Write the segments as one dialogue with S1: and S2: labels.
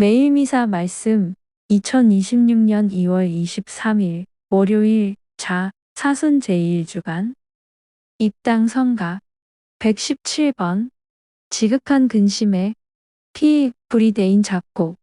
S1: 매일 미사 말씀 2026년 2월 23일 월요일 사순 제1주간 입당 성가 117번 지극한 근심에 불이 대인 작곡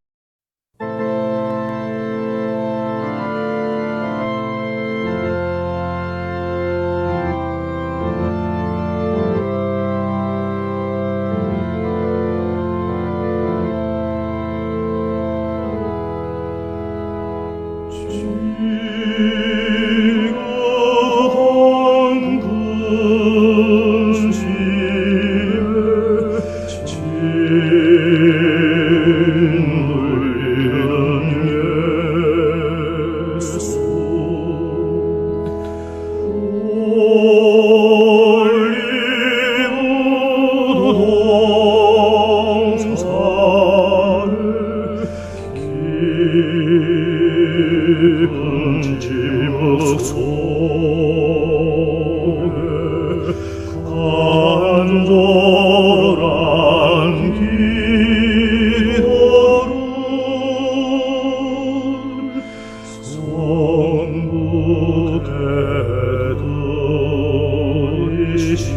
S2: 깊은 지목 속에 간절한 기도를 성부 되돌이시네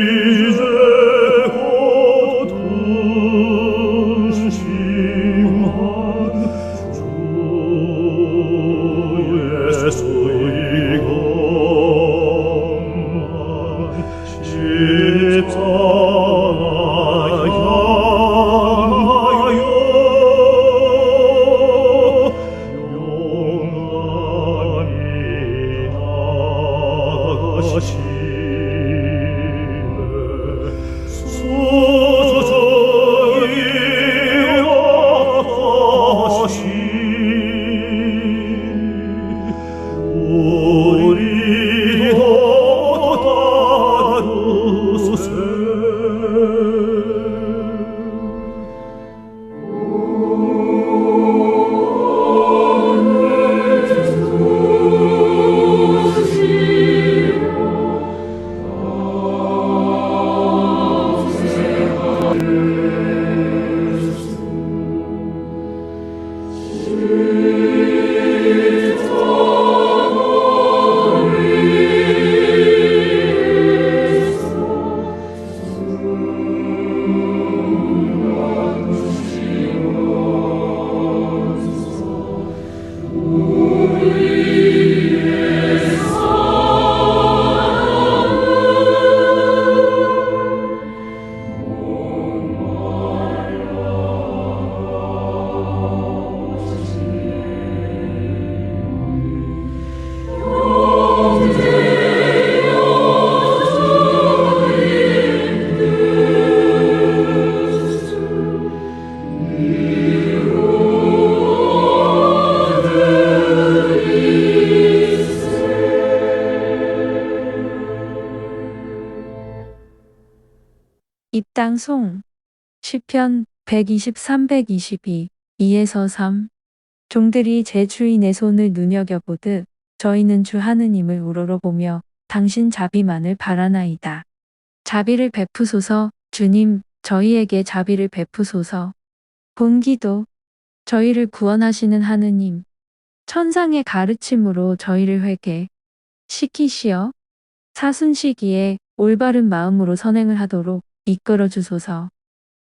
S2: 이제 곧 근심한 주 예수의 것만 십자가 향하여 용감히
S1: 입당 송 시편 123, 122 2에서 3 종들이 제 주인의 손을 눈여겨보듯 저희는 주 하느님을 우러러보며 당신 자비만을 바라나이다. 자비를 베푸소서. 주님, 저희에게 자비를 베푸소서. 본기도 저희를 구원하시는 하느님, 천상의 가르침으로 저희를 회개 시키시어 사순시기에 올바른 마음으로 선행을 하도록 이끌어 주소서.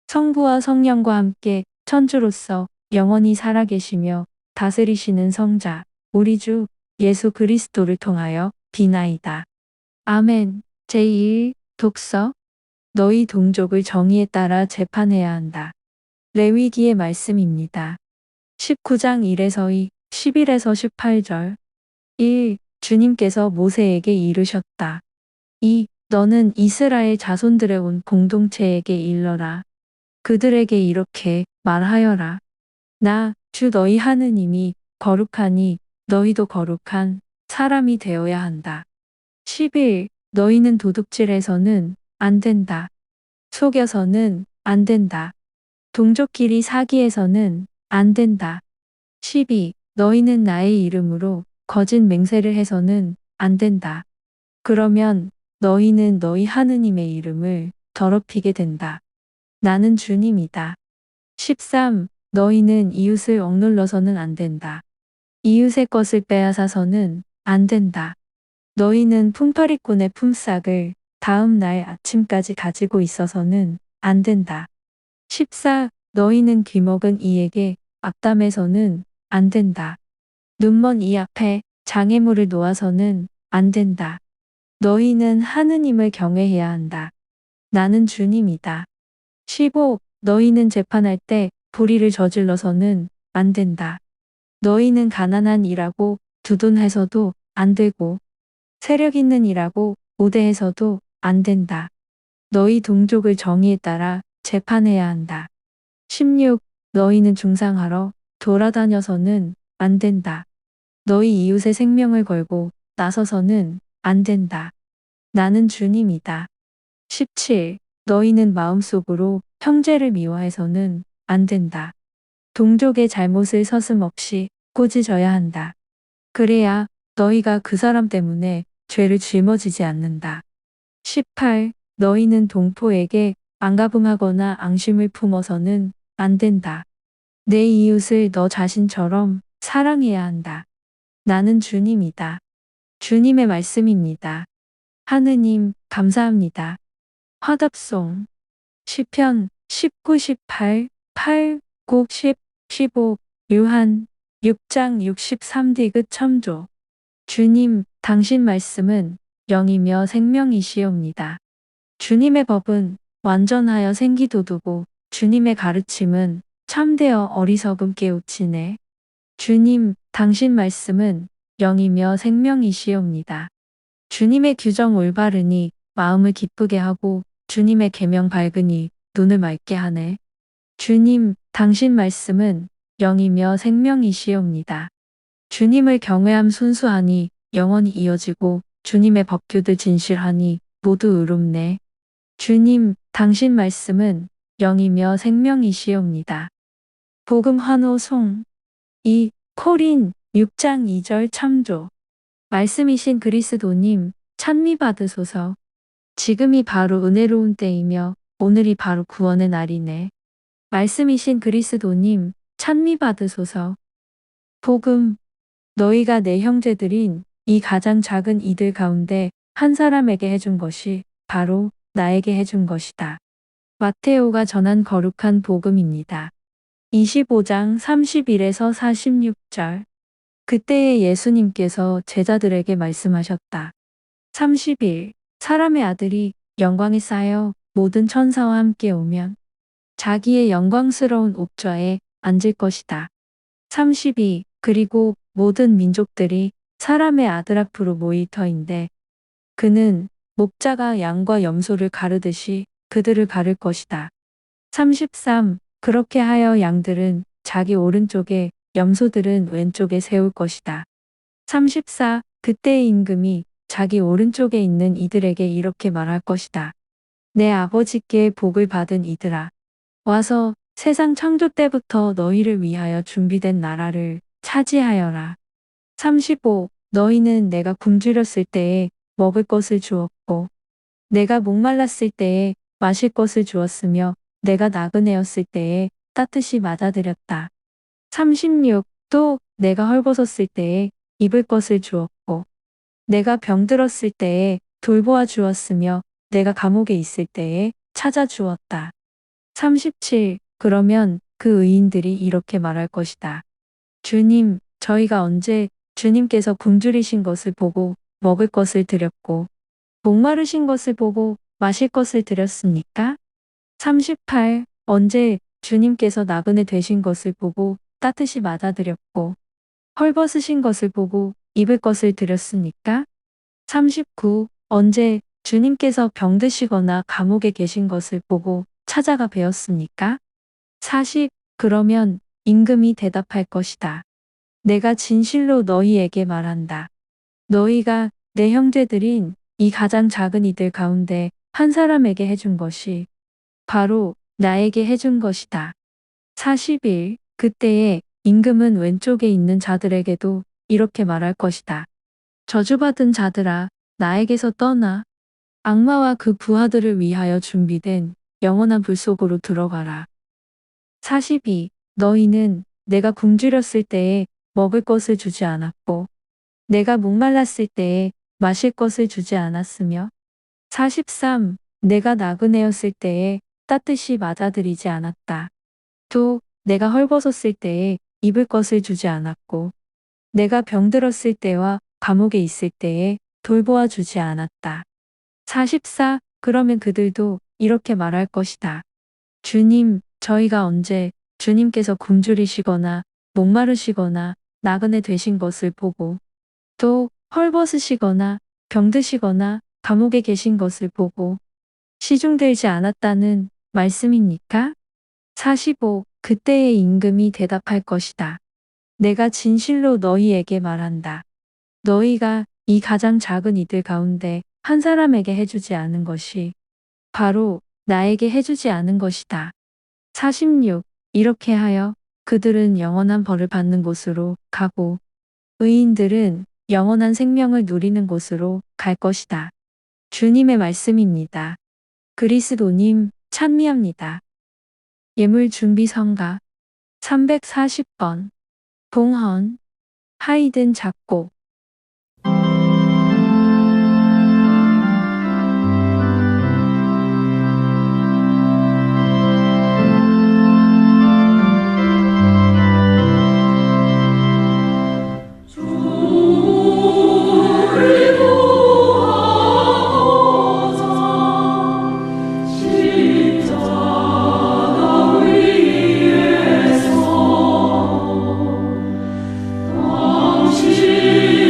S1: 성부와 성령과 함께 천주로서 영원히 살아계시며 다스리시는 성자 우리 주 예수 그리스도를 통하여 비나이다. 아멘. 제2 독서 너희 동족을 정의에 따라 재판해야 한다. 레위기의 말씀입니다. 19장 1에서 2, 11에서 18절 1. 주님께서 모세에게 이르셨다. 2. 너는 이스라엘 자손들의 온 공동체에게 일러라. 그들에게 이렇게 말하여라. 나, 주 너희 하느님이 거룩하니 너희도 거룩한 사람이 되어야 한다. 11. 너희는 도둑질해서는 안 된다. 속여서는 안 된다. 동족끼리 사기해서는 안 된다. 12. 너희는 나의 이름으로 거짓 맹세를 해서는 안 된다. 그러면 너희는 너희 하느님의 이름을 더럽히게 된다. 나는 주님이다. 13. 너희는 이웃을 억눌러서는 안 된다. 이웃의 것을 빼앗아서는 안 된다. 너희는 품팔이꾼의 품삯을 다음 날 아침까지 가지고 있어서는 안 된다. 14. 너희는 귀먹은 이에게 악담해서는 안 된다. 눈먼 이 앞에 장애물을 놓아서는 안 된다. 너희는 하느님을 경외해야 한다. 나는 주님이다. 15. 너희는 재판할 때 불의를 저질러서는 안 된다. 너희는 가난한 이라고 두둔해서도 안 되고 세력 있는 이라고 우대해서도 안 된다. 너희 동족을 정의에 따라 재판해야 한다. 16. 너희는 중상하러 돌아다녀서는 안 된다. 너희 이웃의 생명을 걸고 나서서는 안 된다. 나는 주님이다. 17. 너희는 마음속으로 형제를 미워해서는 안 된다. 동족의 잘못을 서슴없이 꾸짖어야 한다. 그래야 너희가 그 사람 때문에 죄를 짊어지지 않는다. 18. 너희는 동포에게 안가분하거나 앙심을 품어서는 안 된다. 내 이웃을 너 자신처럼 사랑해야 한다. 나는 주님이다. 주님의 말씀입니다. 하느님, 감사합니다. 화답송 시편 19, 18, 8, 9, 10, 15 요한 6장 63 끝 첨조 주님, 당신 말씀은 영이며 생명이시옵니다. 주님의 법은 완전하여 생기 돋우고 주님의 가르침은 참되어 어리석음 깨우치네. 주님, 당신 말씀은 영이며 생명이시옵니다. 주님의 규정 올바르니 마음을 기쁘게 하고 주님의 계명 밝으니 눈을 맑게 하네. 주님, 당신 말씀은 영이며 생명이시옵니다. 주님을 경외함 순수하니 영원히 이어지고 주님의 법규들 진실하니 모두 의롭네. 주님, 당신 말씀은 영이며 생명이시옵니다. 복음 환호송 2. 코린 6장 2절 참조 말씀이신 그리스도님, 찬미 받으소서. 지금이 바로 은혜로운 때이며 오늘이 바로 구원의 날이네. 말씀이신 그리스도님, 찬미 받으소서. 복음, 너희가 내 형제들인 이 가장 작은 이들 가운데 한 사람에게 해준 것이 바로 나에게 해준 것이다. 마테오가 전한 거룩한 복음입니다. 25장 31에서 46절 그때에 예수님께서 제자들에게 말씀하셨다. 31. 사람의 아들이 영광에 쌓여 모든 천사와 함께 오면 자기의 영광스러운 옥좌에 앉을 것이다. 32. 그리고 모든 민족들이 사람의 아들 앞으로 모일 터인데 그는 목자가 양과 염소를 가르듯이 그들을 가를 것이다. 33. 그렇게 하여 양들은 자기 오른쪽에 염소들은 왼쪽에 세울 것이다. 34. 그때의 임금이 자기 오른쪽에 있는 이들에게 이렇게 말할 것이다. 내 아버지께 복을 받은 이들아. 와서 세상 창조 때부터 너희를 위하여 준비된 나라를 차지하여라. 35. 너희는 내가 굶주렸을 때에 먹을 것을 주었고, 내가 목말랐을 때에 마실 것을 주었으며, 내가 나그네였을 때에 따뜻이 맞아들였다. 36. 또 내가 헐벗었을 때에 입을 것을 주었고, 내가 병들었을 때에 돌보아 주었으며, 내가 감옥에 있을 때에 찾아 주었다. 37. 그러면 그 의인들이 이렇게 말할 것이다. 주님, 저희가 언제 주님께서 굶주리신 것을 보고 먹을 것을 드렸고, 목마르신 것을 보고 마실 것을 드렸습니까? 38. 언제 주님께서 나그네 되신 것을 보고 따뜻이 맞아드렸고, 헐벗으신 것을 보고 입을 것을 드렸습니까? 39. 언제 주님께서 병드시거나 감옥에 계신 것을 보고 찾아가 배웠습니까? 40. 그러면 임금이 대답할 것이다. 내가 진실로 너희에게 말한다. 너희가 내 형제들인 이 가장 작은 이들 가운데 한 사람에게 해준 것이 바로 나에게 해준 것이다. 41. 그때에 임금은 왼쪽에 있는 자들에게도 이렇게 말할 것이다. 저주받은 자들아, 나에게서 떠나 악마와 그 부하들을 위하여 준비된 영원한 불 속으로 들어가라. 42. 너희는 내가 굶주렸을 때에 먹을 것을 주지 않았고, 내가 목말랐을 때에 마실 것을 주지 않았으며, 43. 내가 나그네였을 때에 따뜻이 맞아들이지 않았다. 또 내가 헐벗었을 때에 입을 것을 주지 않았고, 내가 병들었을 때와 감옥에 있을 때에 돌보아 주지 않았다. 44. 그러면 그들도 이렇게 말할 것이다. 주님, 저희가 언제 주님께서 굶주리시거나 목마르시거나 나그네 되신 것을 보고, 또 헐벗으시거나 병드시거나 감옥에 계신 것을 보고 시중들지 않았다는 말씀입니까? 45. 그때의 임금이 대답할 것이다. 내가 진실로 너희에게 말한다. 너희가 이 가장 작은 이들 가운데 한 사람에게 해주지 않은 것이 바로 나에게 해주지 않은 것이다. 46. 이렇게 하여 그들은 영원한 벌을 받는 곳으로 가고 의인들은 영원한 생명을 누리는 곳으로 갈 것이다. 주님의 말씀입니다. 그리스도님 찬미합니다. 예물 준비 성가 340번 봉헌 하이든 작곡
S2: 당신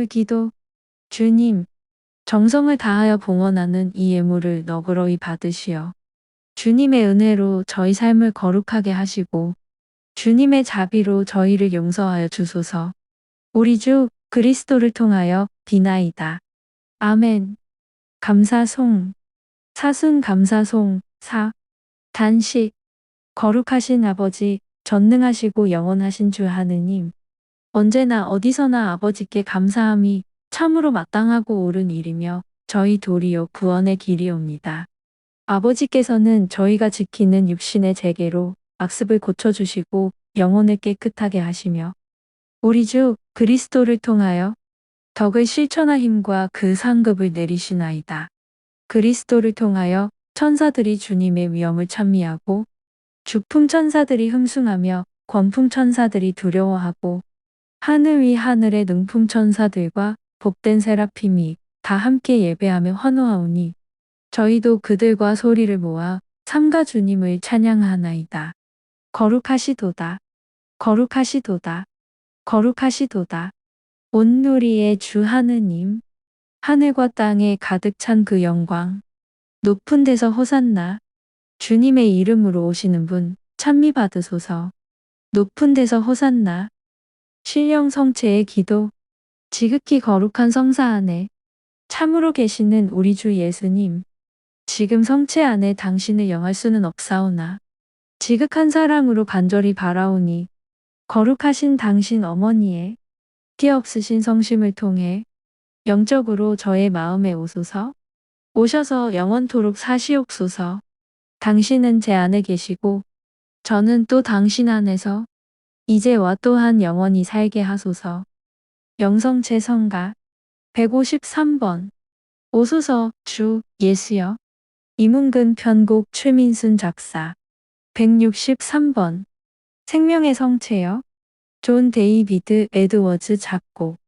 S1: 예물 기도. 주님, 정성을 다하여 봉헌하는 이 예물을 너그러이 받으시어 주님의 은혜로 저희 삶을 거룩하게 하시고 주님의 자비로 저희를 용서하여 주소서. 우리 주 그리스도를 통하여 비나이다. 아멘. 감사송. 사순 감사송. 4. 단식. 거룩하신 아버지, 전능하시고 영원하신 주 하느님, 언제나 어디서나 아버지께 감사함이 참으로 마땅하고 옳은 일이며 저희 도리어 구원의 길이옵니다. 아버지께서는 저희가 지키는 육신의 재계로 악습을 고쳐주시고 영혼을 깨끗하게 하시며 우리 주 그리스도를 통하여 덕을 실천할 힘과 그 상급을 내리시나이다. 그리스도를 통하여 천사들이 주님의 위엄을 찬미하고 주품 천사들이 흥숭하며 권품 천사들이 두려워하고 하늘 위 하늘의 능품 천사들과 복된 세라핌이 다 함께 예배하며 환호하오니 저희도 그들과 소리를 모아 삼가 주님을 찬양하나이다. 거룩하시도다. 거룩하시도다. 거룩하시도다. 온누리의 주 하느님, 하늘과 땅에 가득 찬 그 영광, 높은 데서 호산나. 주님의 이름으로 오시는 분 찬미 받으소서. 높은 데서 호산나. 신령 성체의 기도. 지극히 거룩한 성사 안에 참으로 계시는 우리 주 예수님, 지금 성체 안에 당신을 영할 수는 없사오나 지극한 사랑으로 간절히 바라오니 거룩하신 당신 어머니의 티 없으신 성심을 통해 영적으로 저의 마음에 오소서. 오셔서 영원토록 사시옵소서. 당신은 제 안에 계시고 저는 또 당신 안에서 이제와 또한 영원히 살게 하소서. 영성체 성가 153번. 오소서 주 예수여. 이문근 편곡 최민순 작사. 163번. 생명의 성체여. 존 데이비드 에드워즈 작곡.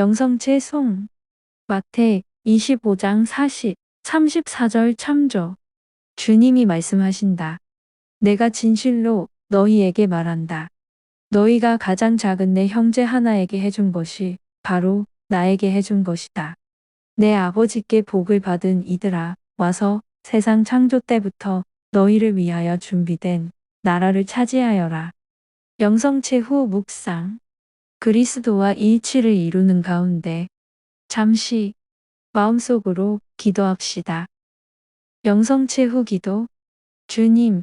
S1: 영성체 송. 마태 25장 34절 참조. 주님이 말씀하신다. 내가 진실로 너희에게 말한다. 너희가 가장 작은 내 형제 하나에게 해준 것이 바로 나에게 해준 것이다. 내 아버지께 복을 받은 이들아, 와서 세상 창조 때부터 너희를 위하여 준비된 나라를 차지하여라. 영성체 후 묵상. 그리스도와 일치를 이루는 가운데 잠시 마음속으로 기도합시다. 영성체 후 기도. 주님,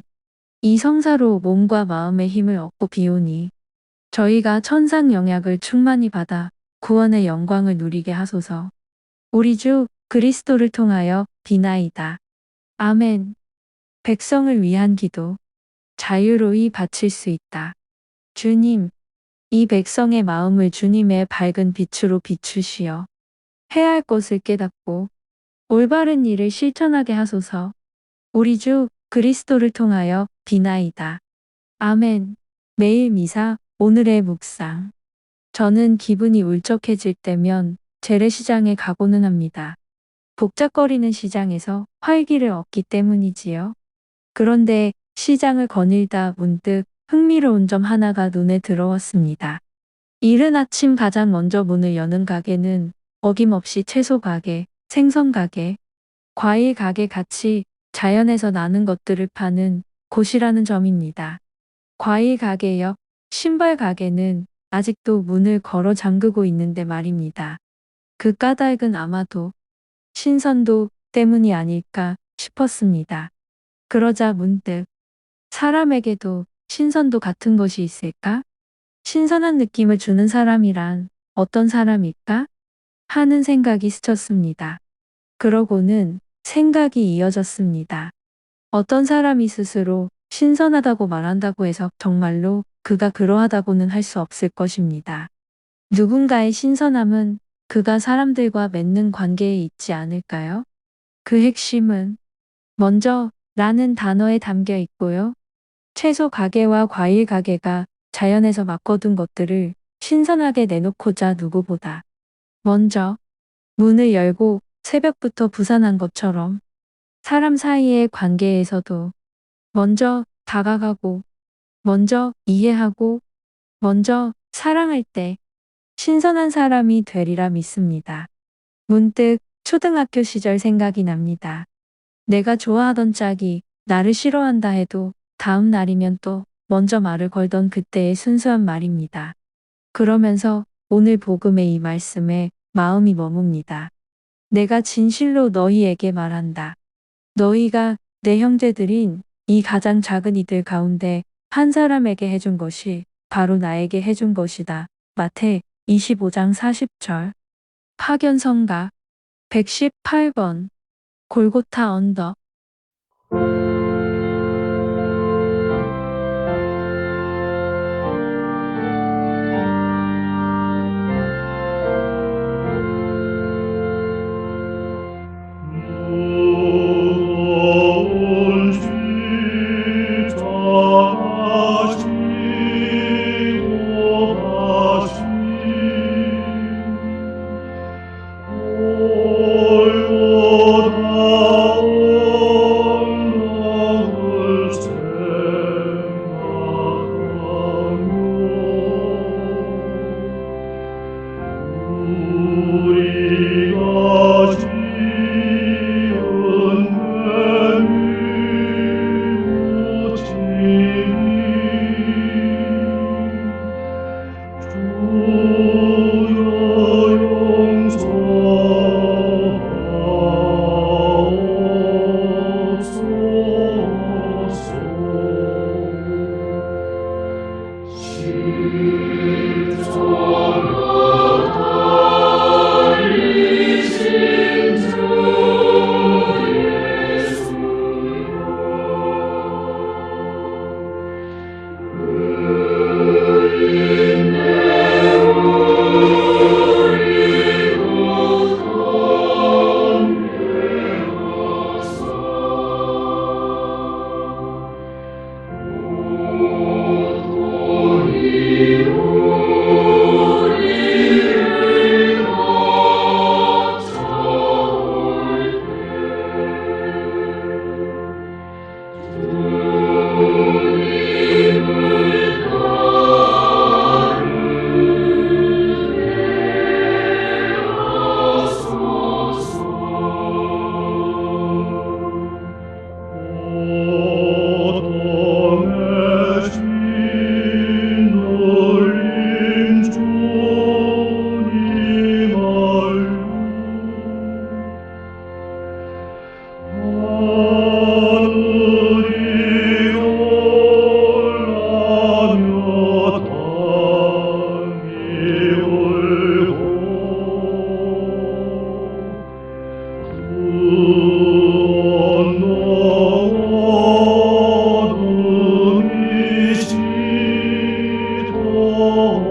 S1: 이 성사로 몸과 마음의 힘을 얻고 비오니 저희가 천상 영약을 충만히 받아 구원의 영광을 누리게 하소서. 우리 주 그리스도를 통하여 비나이다. 아멘. 백성을 위한 기도. 자유로이 바칠 수 있다. 주님, 이 백성의 마음을 주님의 밝은 빛으로 비추시어 해야 할 것을 깨닫고 올바른 일을 실천하게 하소서. 우리 주 그리스도를 통하여 비나이다. 아멘. 매일 미사, 오늘의 묵상. 저는 기분이 울적해질 때면 재래시장에 가고는 합니다. 복잡거리는 시장에서 활기를 얻기 때문이지요. 그런데 시장을 거닐다 문득 흥미로운 점 하나가 눈에 들어왔습니다. 이른 아침 가장 먼저 문을 여는 가게는 어김없이 채소 가게, 생선 가게, 과일 가게 같이 자연에서 나는 것들을 파는 곳이라는 점입니다. 과일 가게 옆 신발 가게는 아직도 문을 걸어 잠그고 있는데 말입니다. 그 까닭은 아마도 신선도 때문이 아닐까 싶었습니다. 그러자 문득 사람에게도 신선도 같은 것이 있을까? 신선한 느낌을 주는 사람이란 어떤 사람일까? 하는 생각이 스쳤습니다. 그러고는 생각이 이어졌습니다. 어떤 사람이 스스로 신선하다고 말한다고 해서 정말로 그가 그러하다고는 할 수 없을 것입니다. 누군가의 신선함은 그가 사람들과 맺는 관계에 있지 않을까요? 그 핵심은 먼저 라는 단어에 담겨 있고요. 채소 가게와 과일 가게가 자연에서 막거둔 것들을 신선하게 내놓고자 누구보다 먼저 문을 열고 새벽부터 부산한 것처럼 사람 사이의 관계에서도 먼저 다가가고 먼저 이해하고 먼저 사랑할 때 신선한 사람이 되리라 믿습니다. 문득 초등학교 시절 생각이 납니다. 내가 좋아하던 짝이 나를 싫어한다 해도 다음 날이면 또 먼저 말을 걸던 그때의 순수한 말입니다. 그러면서 오늘 복음의 이 말씀에 마음이 머뭅니다. 내가 진실로 너희에게 말한다. 너희가 내 형제들인 이 가장 작은 이들 가운데 한 사람에게 해준 것이 바로 나에게 해준 것이다. 마태 25장 40절. 파견성가 118번. 골고타 언덕.
S2: 무거운 십자가 지고 가신 골고다 언덕을 생각하며 우리가 오